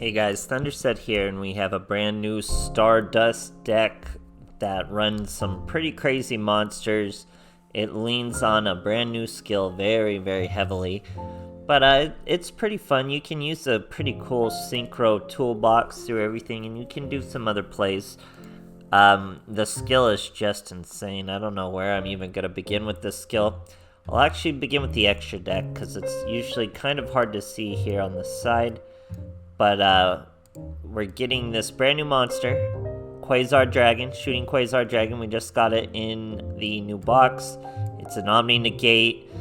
Hey guys, THUNDERSTUD here, and we have a brand new Stardust deck that runs some pretty crazy monsters. It leans on a brand new skill very heavily, but it's pretty fun. You can use a pretty cool Synchro toolbox through everything, and you can do some other plays. The skill is just insane. I don't know where I'm even going to begin with this skill. I'll actually begin with the extra deck, because it's usually kind of hard to see here on the side. But we're getting this brand new monster, Quasar Dragon, Shooting Quasar Dragon. We just got it in the new box. It's an Omni Negate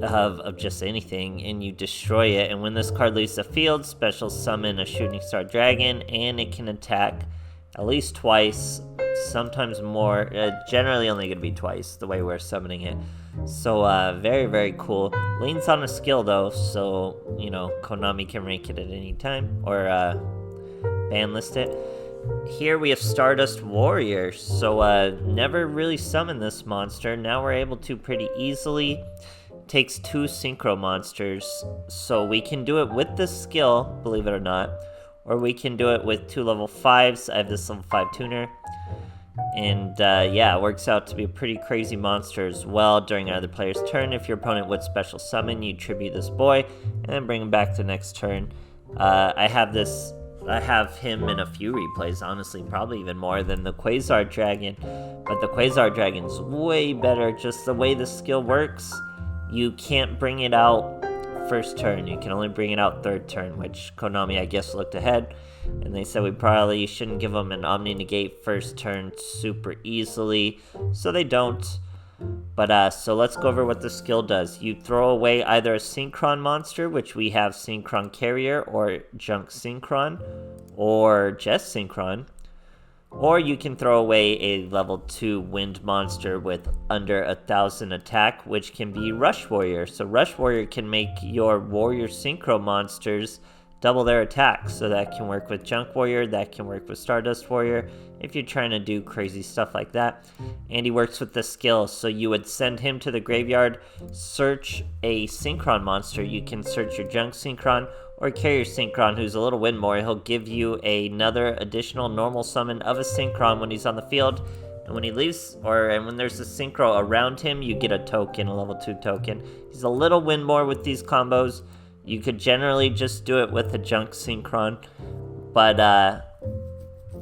of just anything, and you destroy it. And when this card leaves the field, special summon a Shooting Star Dragon, and it can attack at least twice, sometimes more. Generally only going to be twice, the way we're summoning it. So, very cool. Leans on a skill, though, so, you know, Konami can rank it at any time, or, banlist it. Here we have Stardust Warrior, so, never really summoned this monster. Now we're able to pretty easily. Takes 2 Synchro monsters, so we can do it with this skill, believe it or not, or we can do it with 2 level 5s. I have this level 5 tuner. And yeah, it works out to be a pretty crazy monster as well. During either player's turn, if your opponent would special summon, you tribute this boy and then bring him back to next turn. I have him in a few replays, honestly, probably even more than the Quasar Dragon. But the Quasar Dragon's way better. Just the way the skill works, you can't bring it out first turn. You can only bring it out third turn, which Konami, I guess, looked ahead. And they said we probably shouldn't give them an Omni Negate first turn super easily, so they don't. But so let's go over what the skill does. You throw away either a Synchron monster, which we have Synchron Carrier, or Junk Synchron, or just Synchron. Or you can throw away a level 2 Wind monster with under 1,000 attack, which can be Rush Warrior. So Rush Warrior can make your Warrior Synchro monsters double their attack, so that can work with Junk Warrior, that can work with Stardust Warrior, if you're trying to do crazy stuff like that. And he works with the skill, so you would send him to the graveyard, search a Synchron monster. You can search your Junk Synchron, or Carrier Synchron, who's a little win more. He'll give you another additional normal summon of a Synchron when he's on the field, and when he leaves, and when there's a Synchro around him, you get a token, a level 2 token. He's a little win more with these combos. You could generally just do it with a Junk Synchron, but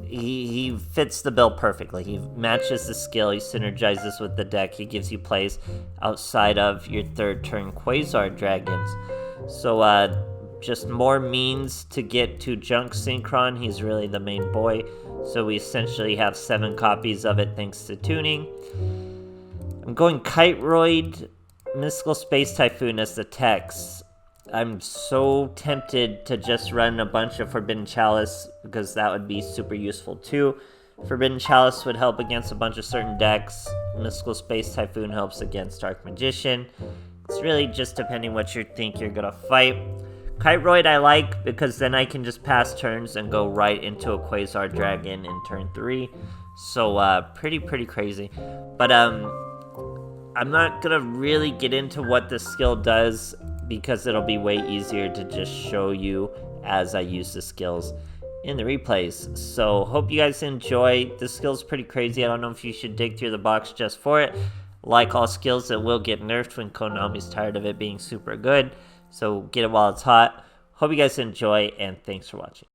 he fits the bill perfectly. He matches the skill, he synergizes with the deck, he gives you plays outside of your third turn Quasar Dragons. So just more means to get to Junk Synchron. He's really the main boy, so we essentially have 7 copies of it thanks to tuning. I'm going Kiteroid, Mystical Space Typhoon as the text. I'm so tempted to just run a bunch of Forbidden Chalice, because that would be super useful too. Forbidden Chalice would help against a bunch of certain decks. Mystical Space Typhoon helps against Dark Magician. It's really just depending what you think you're gonna fight. Kiteroid I like, because then I can just pass turns and go right into a Quasar Dragon in turn 3. So pretty crazy. But I'm not gonna really get into what the skill does, because it'll be way easier to just show you as I use the skills in the replays. So hope you guys enjoy. The skill's pretty crazy. I don't know if you should dig through the box just for it. Like all skills, it will get nerfed when Konami's tired of it being super good. So get it while it's hot. Hope you guys enjoy, and thanks for watching.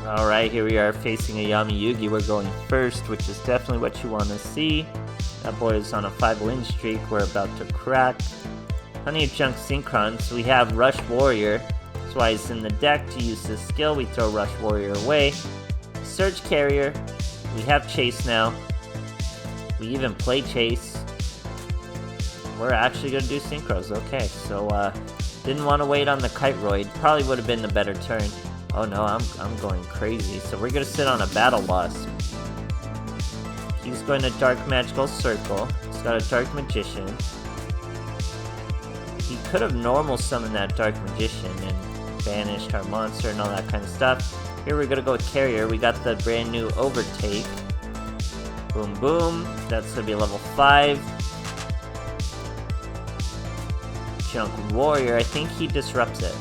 Alright, here we are facing a Yami Yugi. We're going first, which is definitely what you want to see. That boy is on a 5-win streak. We're about to crack. Plenty of Junk Synchron, so we have Rush Warrior. That's why it's in the deck. To use this skill, we throw Rush Warrior away. Search Carrier. We have Chase now. We even play Chase. We're actually going to do Synchros. Okay, so didn't want to wait on the Kiteroid. Probably would have been the better turn. Oh no, I'm going crazy. So we're going to sit on a Battle Wasp. He's going to Dark Magical Circle. He's got a Dark Magician. He could have normal summoned that Dark Magician and banished our monster and all that kind of stuff. Here we're gonna go with Carrier. We got the brand new Overtake. Boom boom. That's gonna be level 5. Junk Warrior. I think he disrupts it.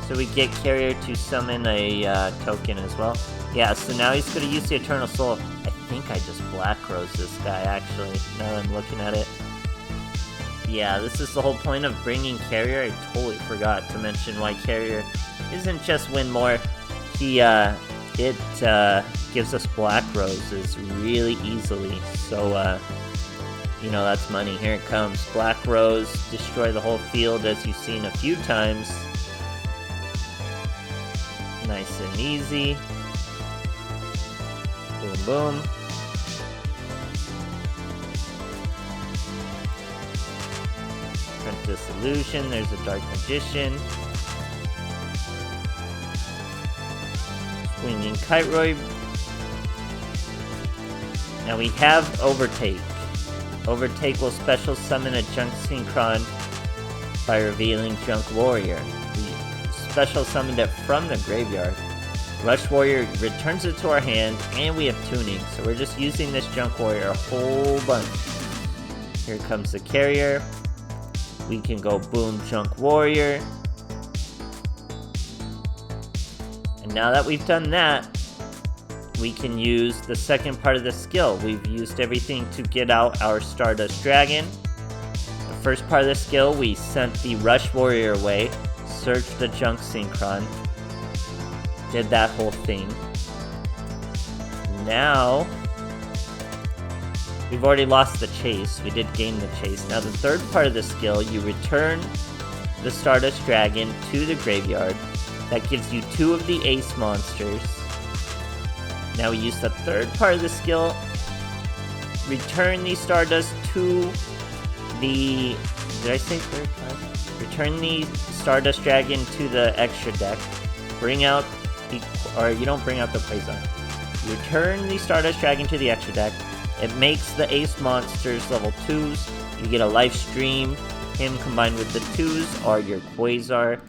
So we get Carrier to summon a token as well. Yeah, so now he's going to use the Eternal Soul. I think I just Black Rose this guy, actually, now that I'm looking at it. Yeah, this is the whole point of bringing Carrier. I totally forgot to mention why Carrier isn't just win more. It gives us Black Roses really easily. So, you know, that's money. Here it comes. Black Rose, destroy the whole field as you've seen a few times. Nice and easy. Boom, boom. Apprentice Illusion, there's a Dark Magician. Swinging Kiteroid. Now we have Overtake. Overtake will special summon a Junk Synchron by revealing Junk Warrior. We special summoned it from the graveyard. Rush Warrior returns it to our hand, and we have tuning, so we're just using this Junk Warrior a whole bunch. Here comes the Carrier. We can go boom Junk Warrior. And now that we've done that, we can use the second part of the skill. We've used everything to get out our Stardust Dragon. The first part of the skill, we sent the Rush Warrior away, searched the Junk Synchron, did that whole thing. Now, we've already lost the chase. We did gain the chase. Now the third part of the skill, you return the Stardust Dragon to the graveyard. That gives you 2 of the ace monsters. Now we use the third part of the skill, return the Stardust to the... Did I say third part? Return the Stardust Dragon to the extra deck. Bring out the... Or you don't bring out the Quasar. Return the Stardust Dragon to the extra deck. It makes the ace monsters level 2s. You get a life stream. Him combined with the 2s are your Quasar.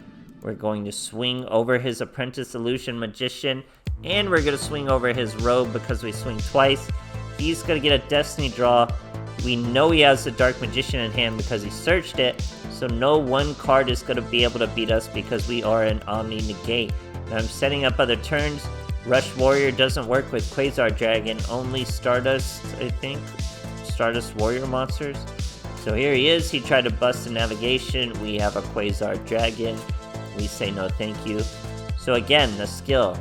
We're going to swing over his Apprentice Illusion Magician. And we're going to swing over his Robe because we swing twice. He's going to get a Destiny draw. We know he has the Dark Magician in hand because he searched it. So no one card is going to be able to beat us because we are an Omni Negate. Now I'm setting up other turns. Rush Warrior doesn't work with Quasar Dragon. Only Stardust, I think. Stardust Warrior monsters. So here he is. He tried to bust the navigation. We have a Quasar Dragon. We say no thank you. So again, the skill.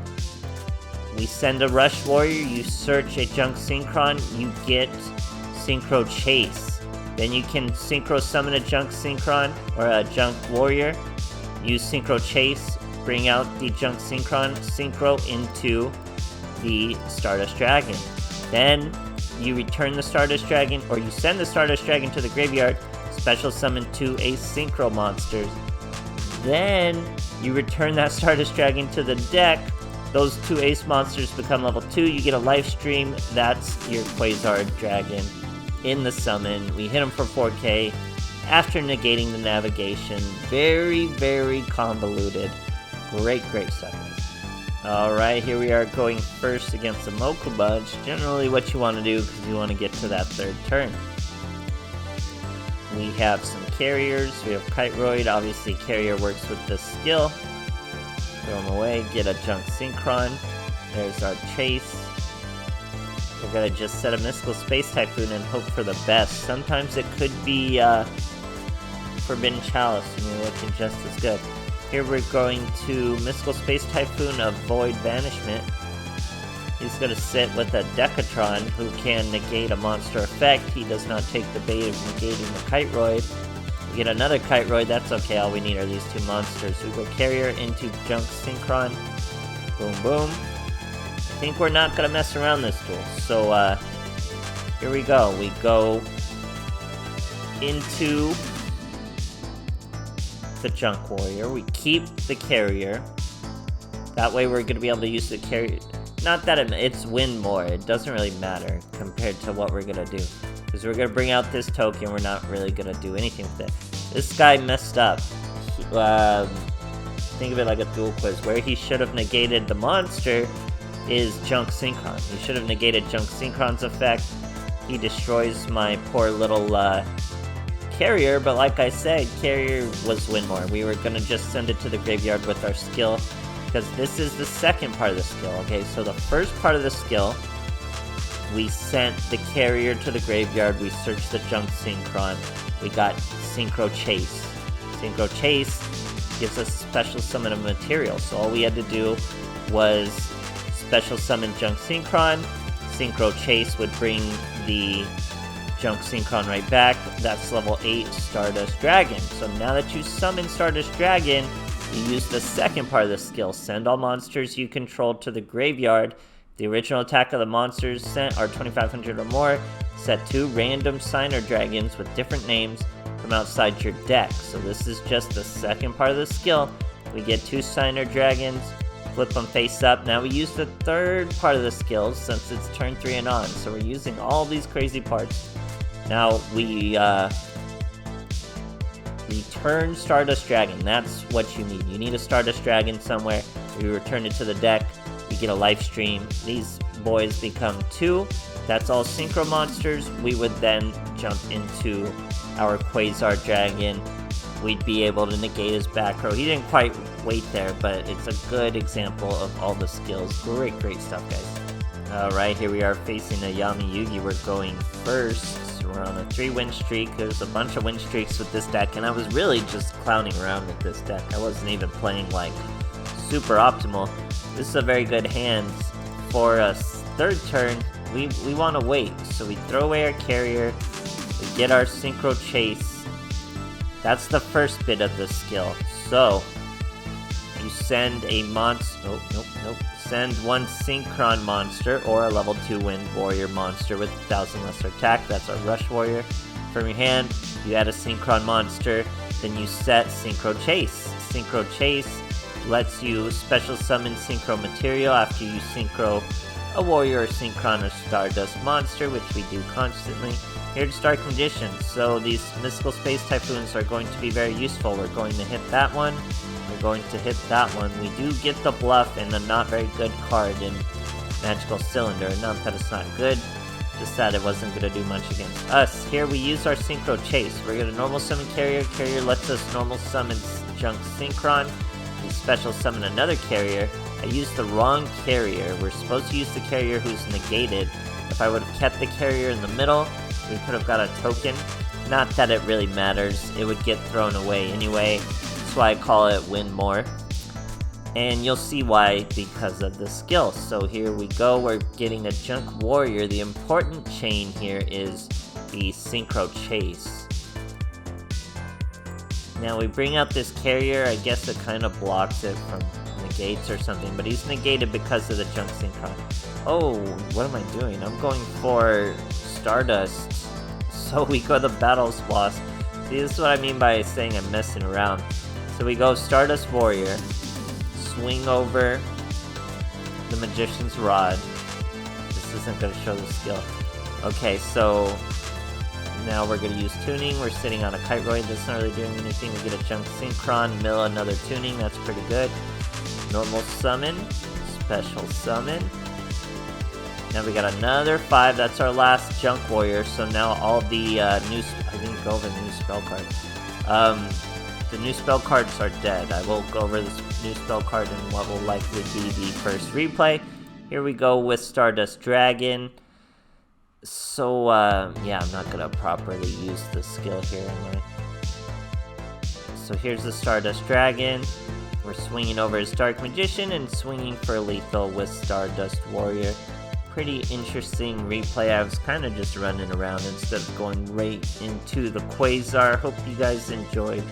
We send a Rush Warrior, you search a Junk Synchron, you get Synchro Chase. Then you can Synchro summon a Junk Synchron or a Junk Warrior. Use Synchro Chase, bring out the Junk Synchron, Synchro into the Stardust Dragon. Then you return the Stardust Dragon, or you send the Stardust Dragon to the graveyard, special summon 2 Ace Synchro monsters. Then you return that Stardust Dragon to the deck. Those 2 ace monsters become level 2. You get a life stream. That's your Quasar Dragon in the summon. We hit him for 4k after negating the navigation. Very, very convoluted. Great stuff. Alright, here we are going first against the Mokuba. It's generally what you want to do because you want to get to that third turn. We have some carriers. We have Kiteroid. Obviously, carrier works with this skill. Throw him away. Get a Junk Synchron. There's our chase. We're gonna just set a Mystical Space Typhoon and hope for the best. Sometimes it could be Forbidden Chalice and you're looking just as good. Here we're going to Mystical Space Typhoon, avoid Banishment. He's going to sit with a Decatron who can negate a monster effect. He does not take the bait of negating the Kiteroid. We get another Kiteroid, that's okay, all we need are these 2 monsters. We go Carrier into Junk Synchron. Boom, boom. I think we're not going to mess around this duel. So, here we go. We go into the Junk Warrior. We keep the Carrier. That way we're going to be able to use the Carrier. Not that it's win more. It doesn't really matter compared to what we're going to do. Because we're going to bring out this token. We're not really going to do anything with it. This guy messed up. Think of it like a duel quiz. Where he should have negated the monster is Junk Synchron. He should have negated Junk Synchron's effect. He destroys my poor little carrier, but like I said, carrier was win more. We were gonna just send it to the graveyard with our skill, because this is the second part of the skill, okay? So the first part of the skill, we sent the carrier to the graveyard, we searched the junk synchron, we got Synchro Chase. Synchro Chase gives us special summon of material, so all we had to do was special summon junk synchron. Synchro Chase would bring the junk synchron right back. That's level 8 Stardust Dragon. So now that you summon Stardust Dragon, you use the second part of the skill. Send all monsters you control to the graveyard. The original attack of the monsters sent are 2,500 or more. Set 2 random signer dragons with different names from outside your deck. So this is just the second part of the skill. We get 2 signer dragons, flip them face up. Now we use the third part of the skill since it's turn 3 and on. So we're using all these crazy parts. Now we return Stardust Dragon. That's what you need. You need a Stardust Dragon somewhere. We return it to the deck. We get a life stream. These boys become 2. That's all synchro monsters. We would then jump into our Quasar Dragon. We'd be able to negate his back row. He didn't quite wait there, but it's a good example of all the skills. Great stuff, guys. Alright, here we are facing a Yami Yugi. We're going first. We're on a 3-win streak. There's a bunch of win streaks with this deck, and I was really just clowning around with this deck. I wasn't even playing like super optimal. This is a very good hand. For a third turn, we want to wait. So we throw away our carrier, we get our Synchro Chase. That's the first bit of the skill. So you send a monster. Nope. Send 1 Synchron monster or a level 2 Wind Warrior monster with 1,000 lesser attack. That's our Rush Warrior. From your hand, you add a Synchron monster, then you set Synchro Chase. Synchro Chase lets you special summon Synchro material after you synchro a Warrior or Synchron or Stardust monster, which we do constantly. Here to start conditions. So these Mystical Space Typhoons are going to be very useful. We're going to hit that one. We're going to hit that one. We do get the bluff and a not very good card in Magical Cylinder. Not that it's not good, just that it wasn't going to do much against us. Here we use our Synchro Chase. We're going to normal summon carrier. Carrier lets us normal summon junk synchron. We special summon another carrier. I used the wrong carrier. We're supposed to use the carrier who's negated. If I would have kept the carrier in the middle, we could have got a token. Not that it really matters. It would get thrown away anyway. That's why I call it win more. And you'll see why, because of the skill. So here we go. We're getting a Junk Warrior. The important chain here is the Synchro Chase. Now we bring out this carrier. I guess it kind of blocks it from negates or something, but he's negated because of the junk synchron. Oh, what am I doing? I'm going for Stardust. So we go the Battles Wasp. See, this is what I mean by saying I'm messing around. So we go Stardust Warrior, swing over the Magician's Rod. This isn't going to show the skill. Okay, so now we're going to use tuning. We're sitting on a Kite Roid that's not really doing anything. We get a junk synchron, mill another tuning. That's pretty good. Normal summon, special summon. Now we got another 5. That's our last Junk Warrior. So now all the I didn't go over the new spell card. The new spell cards are dead. I will go over this new spell card in what will likely be the first replay. Here we go with Stardust Dragon. So yeah, I'm not gonna properly use the skill here, am I? So here's the Stardust Dragon. We're swinging over his Dark Magician and swinging for lethal with Stardust Warrior. Pretty interesting replay. I was kind of just running around instead of going right into the Quasar. Hope you guys enjoyed.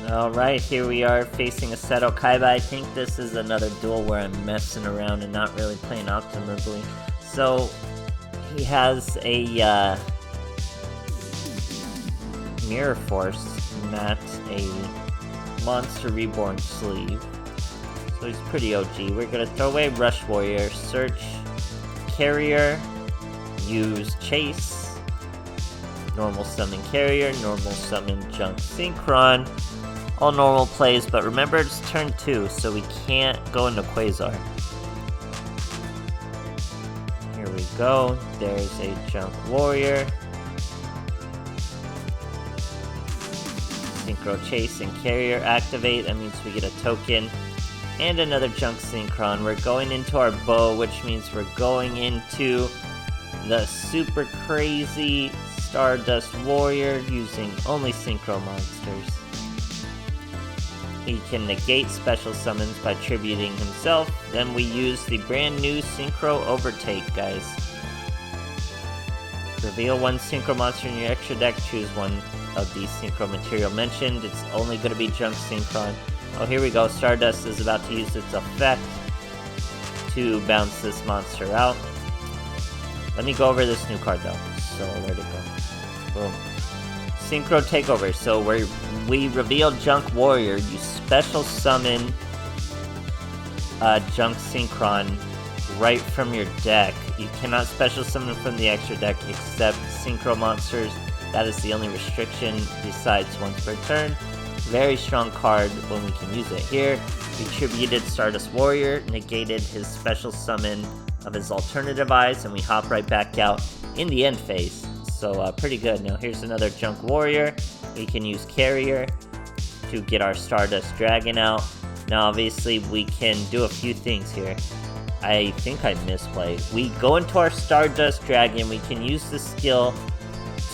Alright, here we are facing a Seto Kaiba. I think this is another duel where I'm messing around and not really playing optimally. So he has a Mirror Force, not a Monster Reborn sleeve. So he's pretty OG. We're gonna throw away Rush Warrior, search Carrier, use Chase, normal summon Carrier, normal summon Junk Synchron. All normal plays, but remember it's turn 2, so we can't go into Quasar. Here we go. There's a Junk Warrior. Synchro Chase and Carrier activate. That means we get a token and another Junk Synchron. We're going into our bow, which means we're going into the super crazy Stardust Warrior using only Synchro monsters. He can negate special summons by tributing himself. Then we use the brand new Synchro Overtake, guys. Reveal one Synchro monster in your extra deck. Choose one of the Synchro material mentioned. It's only going to be Junk Synchron. Oh, here we go. Stardust is about to use its effect to bounce this monster out. Let me go over this new card, though. So, where'd it go? Boom. Synchro Takeover. So, we reveal Junk Warrior. You special summon Junk Synchron right from your deck. You cannot special summon from the extra deck except Synchro monsters. That is the only restriction besides once per turn. Very strong card when we can use it here. We tributed Stardust Warrior, negated his special summon of his alternative eyes, and we hop right back out in the end phase. So pretty good. Now here's another Junk Warrior. We can use Carrier to get our Stardust Dragon out. Now obviously we can do a few things here. I think I misplay. We go into our Stardust Dragon. We can use the skill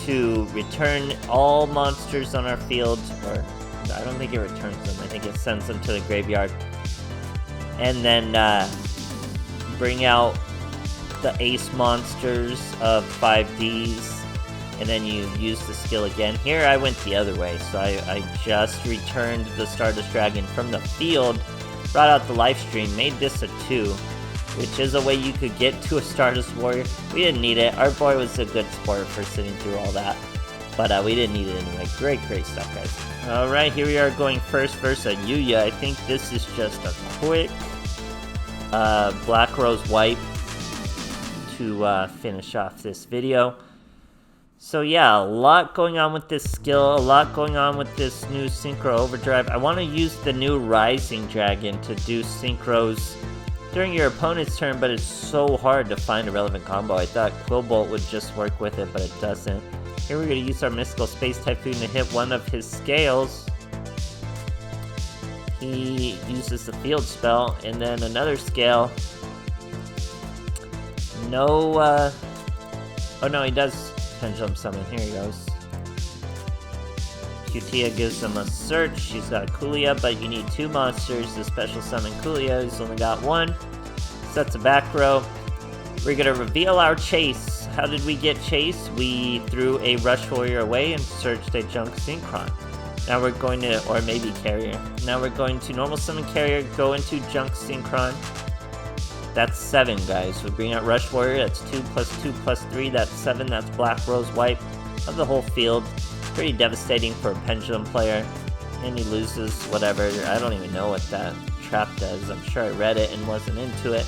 to return all monsters on our field, or I don't think it returns them. I think it sends them to the graveyard. And then bring out the ace monsters of 5Ds. And then you use the skill again. Here I went the other way. So I just returned the Stardust Dragon from the field. Brought out the life stream. Made this a 2. Which is a way you could get to a Stardust Warrior. We didn't need it. Our boy was a good sport for sitting through all that. But we didn't need it anyway. Great stuff, guys. Alright, here we are going first versus Yuya. I think this is just a quick Black Rose wipe to finish off this video. So yeah, a lot going on with this skill, a lot going on with this new Synchro Overdrive. I want to use the new Rising Dragon to do Synchros during your opponent's turn, but it's so hard to find a relevant combo. I thought Quillbolt would just work with it, but it doesn't. Here we're going to use our Mystical Space Typhoon to hit one of his scales. He uses the field spell, and then another scale. No, oh no, he does Pendulum Summon. Here he goes. Cutia gives him a search. She's got a Kulia, but you need 2 monsters to special summon Kulia. He's only got 1. Sets a back row. We're going to reveal our Chase. How did we get Chase? We threw a Rush Warrior away and searched a Junk Synchron. Now we're going to, or maybe Carrier. Now we're going to normal summon Carrier, go into Junk Synchron. That's 7, guys. We bring out Rush Warrior. That's 2 plus 2 plus 3. That's 7. That's Black Rose wipe of the whole field. Pretty devastating for a Pendulum player. And he loses whatever. I don't even know what that trap does. I'm sure I read it and wasn't into it.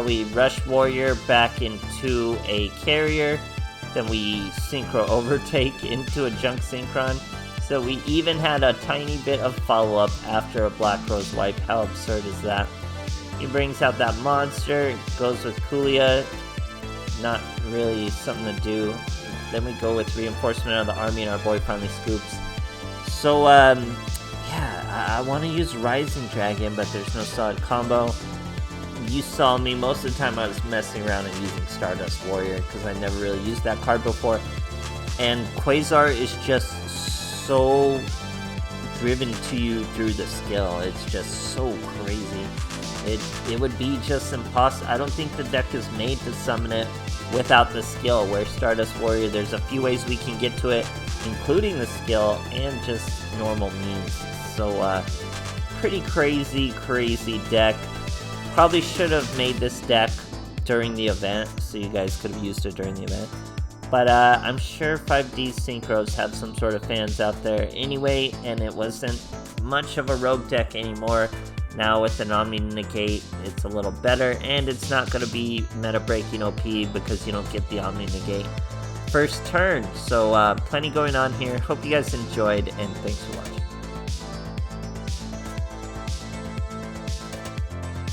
We Rush Warrior back into a Carrier. Then we Synchro Overtake into a Junk Synchron. So we even had a tiny bit of follow-up after a Black Rose wipe. How absurd is that? He brings out that monster. Goes with Kulia. Not really something to do. Then we go with Reinforcement of the Army, and our boy finally scoops. So, yeah, I want to use Rising Dragon, but there's no solid combo. You saw me, most of the time I was messing around and using Stardust Warrior, because I never really used that card before. And Quasar is just so driven to you through the skill. It's just so crazy. It would be just impossible. I don't think the deck is made to summon it without the skill, where Stardust Warrior, there's a few ways we can get to it, including the skill and just normal means. So, pretty crazy deck. Probably should have made this deck during the event, so you guys could have used it during the event. But I'm sure 5D Synchros have some sort of fans out there anyway, and it wasn't much of a rogue deck anymore. Now with an Omni Negate, it's a little better, and it's not going to be meta-breaking OP because you don't get the Omni Negate first turn. So plenty going on here. Hope you guys enjoyed, and thanks for watching.